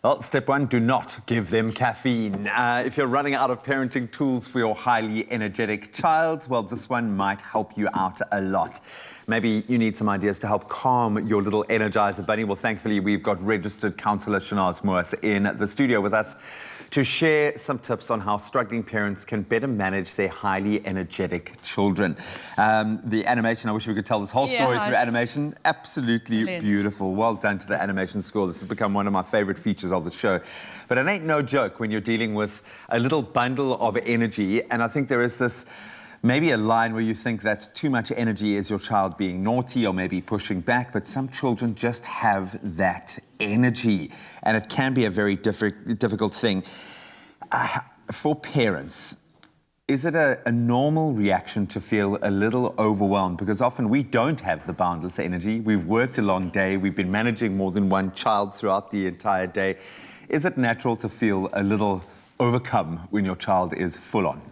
Well, step one, do not give them caffeine. If you're running out of parenting tools for your highly energetic child, well, this one might help you out a lot. Maybe you need some ideas to help calm your little Energizer bunny. Well, thankfully, we've got registered counsellor Shanaz Moas in the studio with us to share some tips on how struggling parents can better manage their highly energetic children. The animation, I wish we could tell this whole story through animation. Absolutely brilliant. Beautiful. Well done to the animation school. This has become one of my favorite features of the show. But it ain't no joke when you're dealing with a little bundle of energy. And I think there is this maybe a line where you think that too much energy is your child being naughty or maybe pushing back, but some children just have that energy, and it can be a very difficult thing. For parents, is it a normal reaction to feel a little overwhelmed? Because often we don't have the boundless energy. We've worked a long day. We've been managing more than one child throughout the entire day. Is it natural to feel a little overcome when your child is full on?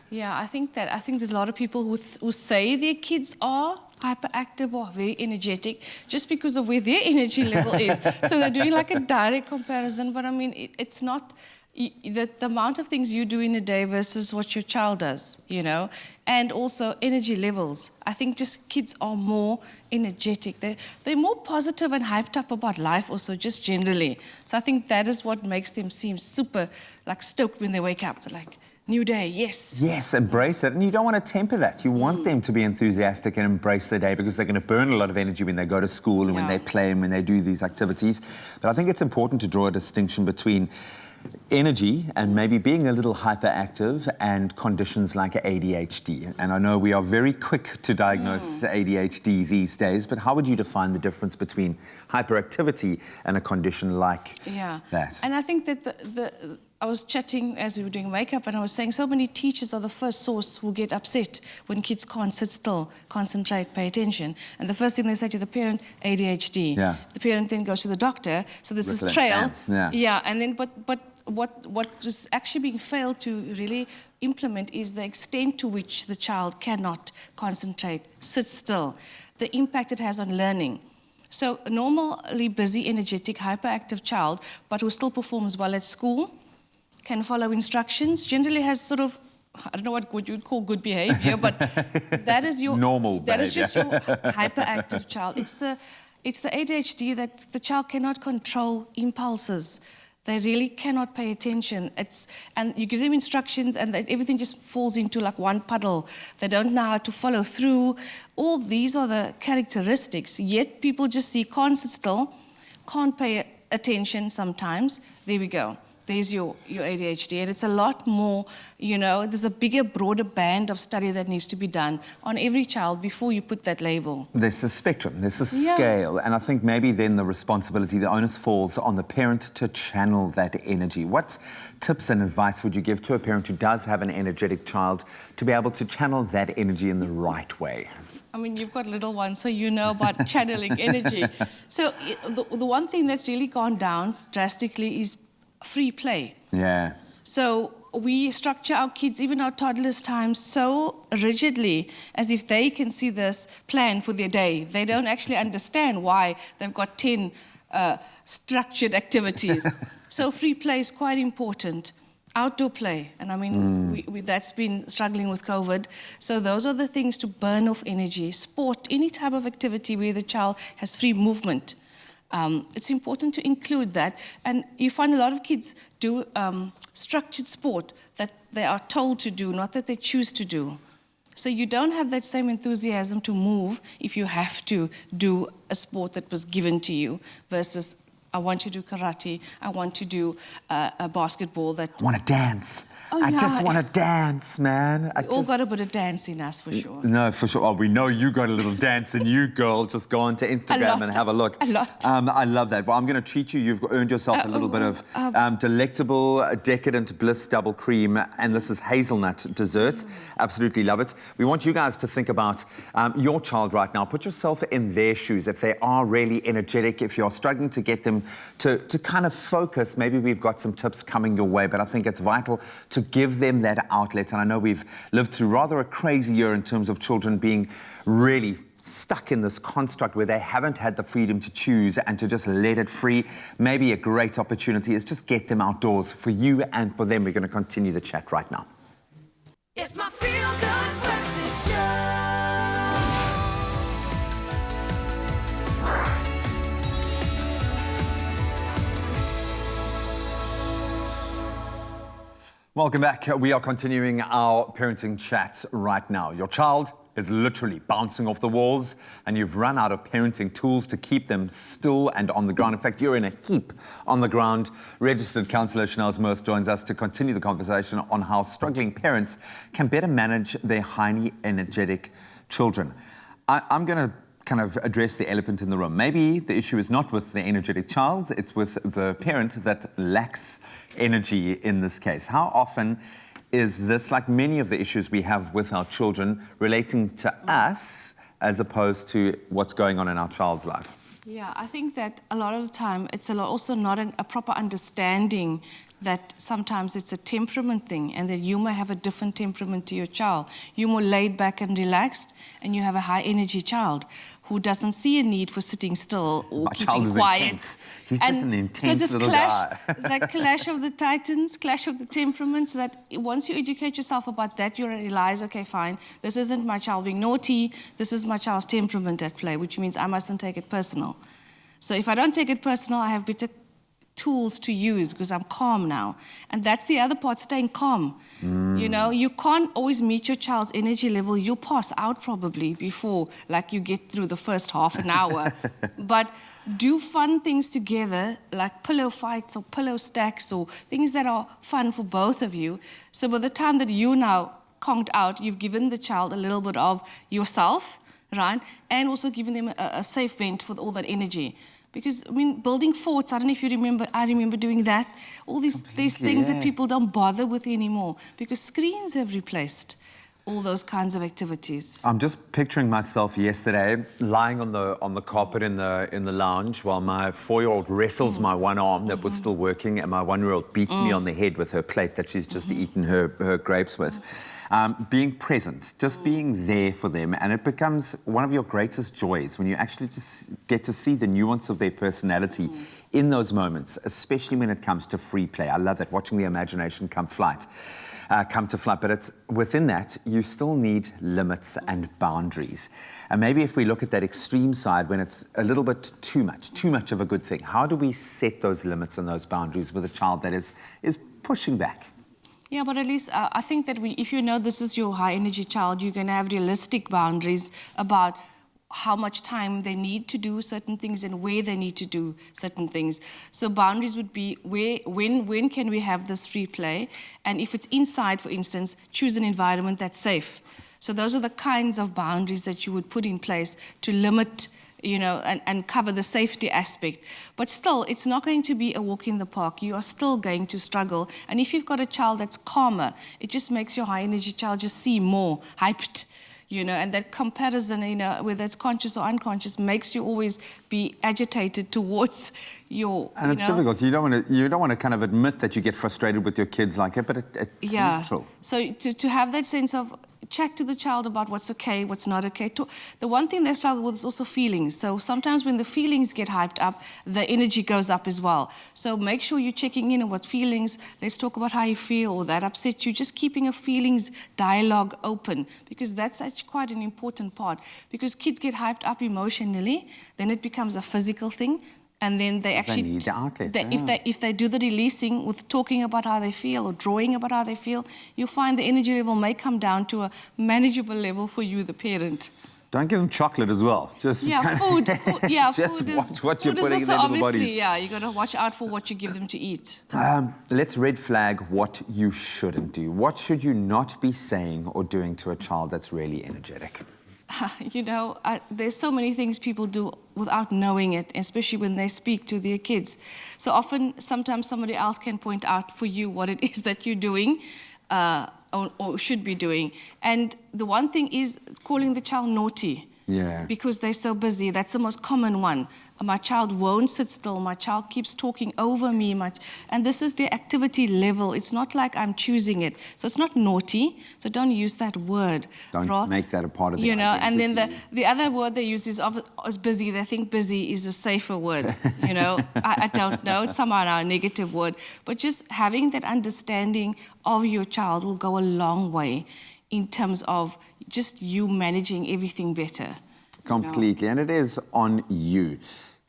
Yeah, I think there's a lot of people who say their kids are hyperactive or very energetic just because of where their energy level is. So they're doing like a direct comparison, but I mean, it's not the amount of things you do in a day versus what your child does, you know, and also energy levels. I think just kids are more energetic. They're more positive and hyped up about life also, just generally. So I think that is what makes them seem super like stoked when they wake up. They're like, new day, yes. Yes, embrace it. And you don't want to temper that. You want them to be enthusiastic and embrace their day because they're going to burn a lot of energy when they go to school and when they play and when they do these activities. But I think it's important to draw a distinction between energy and maybe being a little hyperactive and conditions like ADHD. And I know we are very quick to diagnose ADHD these days, but how would you define the difference between hyperactivity and a condition like that? And I think that I was chatting as we were doing makeup, and I was saying so many teachers are the first source who get upset when kids can't sit still, concentrate, pay attention. And the first thing they say to the parent, ADHD. Yeah. The parent then goes to the doctor. So this is trail. And then but what is actually being failed to really implement is the extent to which the child cannot concentrate, sit still, the impact it has on learning. So a normally busy, energetic, hyperactive child, but who still performs well at school, can follow instructions, generally has sort of, I don't know what you'd call good behavior, but that is your normal behavior. That is just your hyperactive child. It's the ADHD that the child cannot control impulses. They really cannot pay attention. And you give them instructions and everything just falls into like one puddle. They don't know how to follow through. All these are the characteristics, yet people just see can't sit still, can't pay attention sometimes. There we go. There's your ADHD, and it's a lot more, you know, there's a bigger, broader band of study that needs to be done on every child before you put that label. There's a spectrum, there's a scale, and I think maybe then the responsibility, the onus falls on the parent to channel that energy. What tips and advice would you give to a parent who does have an energetic child to be able to channel that energy in the right way? I mean, you've got little ones, so you know about channeling energy. So the one thing that's really gone down drastically is free play. Yeah. So we structure our kids, even our toddlers' time, so rigidly as if they can see this plan for their day. They don't actually understand why they've got 10 structured activities. So free play is quite important. Outdoor play, and I mean, that's been struggling with COVID. So those are the things to burn off energy. Sport, any type of activity where the child has free movement. It's important to include that, and you find a lot of kids do structured sport that they are told to do, not that they choose to do. So you don't have that same enthusiasm to move if you have to do a sport that was given to you versus I want to do karate, I want to do a basketball that... I want to dance. I just want to dance, man. We all got a bit of dance in us, for sure. No, for sure. Oh, we know you got a little dance in you, girl. Just go onto Instagram and have a look. A lot. I love that. Well, I'm going to treat you. You've earned yourself a little bit of delectable, decadent bliss double cream, and this is hazelnut dessert. Absolutely love it. We want you guys to think about your child right now. Put yourself in their shoes. If they are really energetic, if you're struggling to get them them to kind of focus. Maybe we've got some tips coming your way, but I think it's vital to give them that outlet. And I know we've lived through rather a crazy year in terms of children being really stuck in this construct where they haven't had the freedom to choose and to just let it free. Maybe a great opportunity is just get them outdoors for you and for them. We're going to continue the chat right now. It's my feel-good breakfast show. Welcome back. We are continuing our parenting chat right now. Your child is literally bouncing off the walls and you've run out of parenting tools to keep them still and on the ground. In fact, you're in a heap on the ground. Registered counsellor Chanel Moos joins us to continue the conversation on how struggling parents can better manage their highly energetic children. I'm going to kind of address the elephant in the room. Maybe the issue is not with the energetic child, it's with the parent that lacks energy in this case. How often is this, like many of the issues we have with our children, relating to us as opposed to what's going on in our child's life? Yeah, I think that a lot of the time it's also not a proper understanding that sometimes it's a temperament thing and that you may have a different temperament to your child. You're more laid back and relaxed and you have a high energy child who doesn't see a need for sitting still or keeping quiet. Intense. He's just an intense so little guy. It's like clash of the titans, clash of the temperaments, that once you educate yourself about that, you realize, okay, fine, this isn't my child being naughty, this is my child's temperament at play, which means I mustn't take it personal. So if I don't take it personal, I have better tools to use because I'm calm now. And that's the other part, staying calm. You know, you can't always meet your child's energy level. You'll pass out probably before, like, you get through the first half an hour. But do fun things together, like pillow fights or pillow stacks or things that are fun for both of you. So by the time that you now conked out, you've given the child a little bit of yourself, right? And also given them a safe vent for all that energy. Because, I mean, building forts, I don't know if you remember, I remember doing that. All these things that people don't bother with anymore because screens have replaced all those kinds of activities. I'm just picturing myself yesterday lying on the carpet in the lounge while my 4-year-old wrestles my one arm that was still working and my 1-year-old beats me on the head with her plate that she's just eaten her grapes with. Being present, just being there for them, and it becomes one of your greatest joys when you actually just get to see the nuance of their personality in those moments, especially when it comes to free play. I love that, watching the imagination come to flight. But it's within that, you still need limits and boundaries. And maybe if we look at that extreme side, when it's a little bit too much of a good thing, how do we set those limits and those boundaries with a child that is pushing back? Yeah, but at least I think that if you know this is your high-energy child, you're going to have realistic boundaries about how much time they need to do certain things and where they need to do certain things. So boundaries would be when can we have this free play? And if it's inside, for instance, choose an environment that's safe. So those are the kinds of boundaries that you would put in place to limit, you know, and cover the safety aspect. But still, it's not going to be a walk in the park. You are still going to struggle. And if you've got a child that's calmer, it just makes your high-energy child just seem more hyped, you know, and that comparison, you know, whether it's conscious or unconscious, makes you always be agitated towards your, and it's difficult. You don't want to kind of admit that you get frustrated with your kids like that, but it's natural. So to have that sense of chat to the child about what's okay, what's not okay. The one thing they struggle with is also feelings. So sometimes when the feelings get hyped up, the energy goes up as well. So make sure you're checking in on what feelings, let's talk about how you feel or that upset you, just keeping a feelings dialogue open, because that's actually quite an important part. Because kids get hyped up emotionally, then it becomes a physical thing. And then they actually need the outlet, if they do the releasing with talking about how they feel or drawing about how they feel, you'll find the energy level may come down to a manageable level for you, the parent. Don't give them chocolate as well. Just food. Yeah, just food watch what you're food putting is in also their little bodies. Yeah, you got to watch out for what you give them to eat. Let's red flag what you shouldn't do. What should you not be saying or doing to a child that's really energetic? You know, there's so many things people do without knowing it, especially when they speak to their kids. So often, sometimes somebody else can point out for you what it is that you're doing or should be doing. And the one thing is calling the child naughty. Yeah. Because they're so busy. That's the most common one. my child won't sit still, my child keeps talking over me, and this is their activity level. It's not like I'm choosing it. So it's not naughty, so don't use that word. Don't make that a part of the And then identity. the other word they use is busy. They think busy is a safer word, I don't know, it's somehow now a negative word. But just having that understanding of your child will go a long way in terms of just you managing everything better. Completely, and it is on you.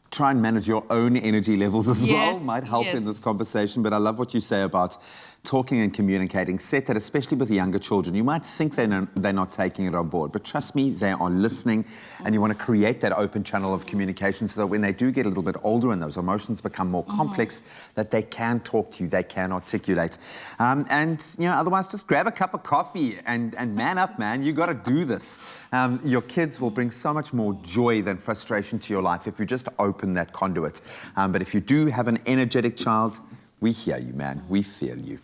Try and manage your own energy levels as well. Might help in this conversation, but I love what you say about talking and communicating. Set that, especially with younger children. You might think they're not taking it on board, but trust me, they are listening, and you want to create that open channel of communication so that when they do get a little bit older and those emotions become more complex, that they can talk to you, they can articulate. Otherwise just grab a cup of coffee and man up, man. You got to do this. Your kids will bring so much more joy than frustration to your life if you just open that conduit. But if you do have an energetic child, we hear you, man. We feel you.